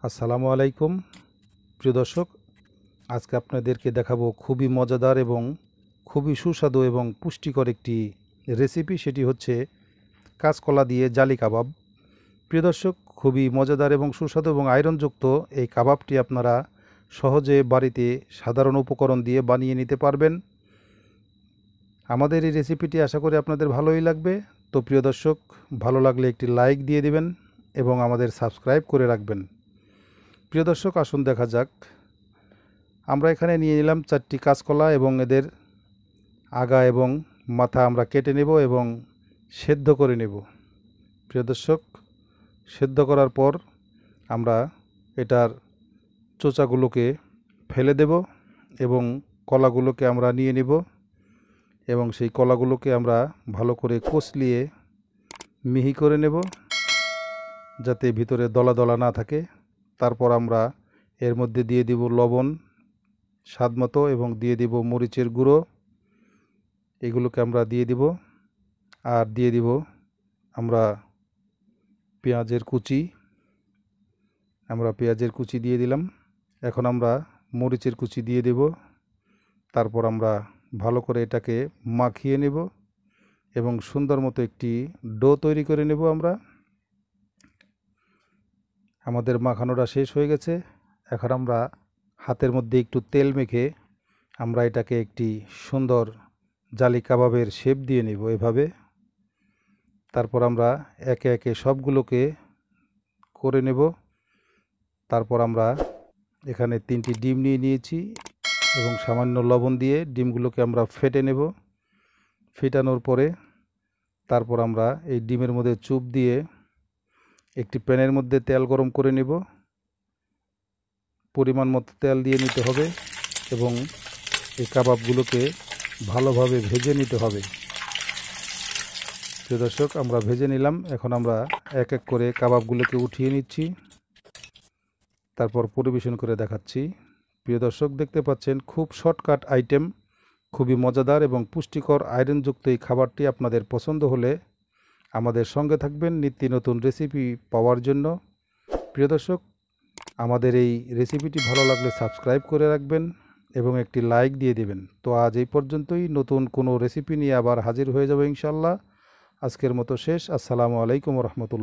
আসসালামু আলাইকুম প্রিয় দর্শক, আজকে আপনাদেরকে দেখাবো খুবই মজাদার এবং খুবই সুস্বাদু এবং পুষ্টিকর একটি রেসিপি। সেটি হচ্ছে কাঁচকলা দিয়ে জালি কাবাব। প্রিয় দর্শক, খুবই মজাদার এবং সুস্বাদু এবং আয়রনযুক্ত এই কাবাবটি আপনারা সহজে বাড়িতে সাধারণ উপকরণ দিয়ে বানিয়ে নিতে পারবেন। আমাদের এই রেসিপিটি আশা করি আপনাদের ভালোই লাগবে। তো প্রিয় দর্শক, ভালো লাগলে একটি লাইক দিয়ে দিবেন এবং আমাদের সাবস্ক্রাইব করে রাখবেন। প্রিয় দর্শক, আসুন দেখা যাক। আমরা এখানে নিয়ে নিলাম 4টি কাঁচকলা এবং এদের আগা এবং মাথা আমরা কেটে নেব এবং সেদ্ধ করে নেব। প্রিয় দর্শক, সেদ্ধ করার পর আমরা এটার চোচাগুলোকে ফেলে দেব এবং কলাগুলোকে আমরা নিয়ে নেব এবং সেই কলাগুলোকে আমরা ভালো করে কষলিয়ে মিহি করে নেব যাতে ভিতরে দলা দলা না থাকে। তারপর আমরা এর মধ্যে দিয়ে দিব লবণ স্বাদমতো এবং দিয়ে দিব মরিচের গুঁড়ো। এগুলোকে আমরা দিয়ে দিব আর দিয়ে দিব আমরা পেঁয়াজের কুচি দিয়ে দিলাম। এখন আমরা মরিচের কুচি দিয়ে দেব। তারপর আমরা ভালো করে এটাকে মাখিয়ে নেব এবং সুন্দর মতো একটি ডো তৈরি করে নেব। আমাদের মাখানোটা শেষ হয়ে গেছে। এখন আমরা হাতের মধ্যে একটু তেল মেখে আমরা এটাকে একটি সুন্দর জালি কাবাবের শেপ দিয়ে নেব এভাবে। তারপর আমরা একে একে সবগুলোকে করে নেব। তারপর আমরা এখানে 3টি ডিম নিয়ে নিয়েছি এবং সামান্য লবণ দিয়ে ডিমগুলোকে আমরা ফেটে নেব। ফেটানোর পরে তারপর আমরা এই ডিমের মধ্যে চুপ দিয়ে একটি প্যানের মধ্যে তেল গরম করে নেব। পরিমাণ মতো তেল দিয়ে নিতে হবে এবং এই কাবাবগুলোকে ভালোভাবে ভেজে নিতে হবে। প্রিয় দর্শক, আমরা ভেজে নিলাম। এখন আমরা এক এক করে কাবাবগুলোকে উঠিয়ে নিচ্ছি, তারপর পরিবেশন করে দেখাচ্ছি। প্রিয় দর্শক, দেখতে পাচ্ছেন খুব শর্টকাট আইটেম, খুবই মজাদার এবং পুষ্টিকর আয়রনযুক্ত এই খাবারটি আপনাদের পছন্দ হলে আমাদের সঙ্গে থাকবেন নিত্য নতুন রেসিপি পাওয়ার জন্য। প্রিয় দর্শক, আমাদের এই রেসিপিটি ভালো লাগলে সাবস্ক্রাইব করে রাখবেন এবং একটি লাইক দিয়ে দেবেন। তো আজ এই পর্যন্তই। নতুন কোনো রেসিপি নিয়ে আবার হাজির হয়ে যাব ইনশাল্লাহ। আজকের মতো শেষ। আসসালামু আলাইকুম রহমতুল্লাহ।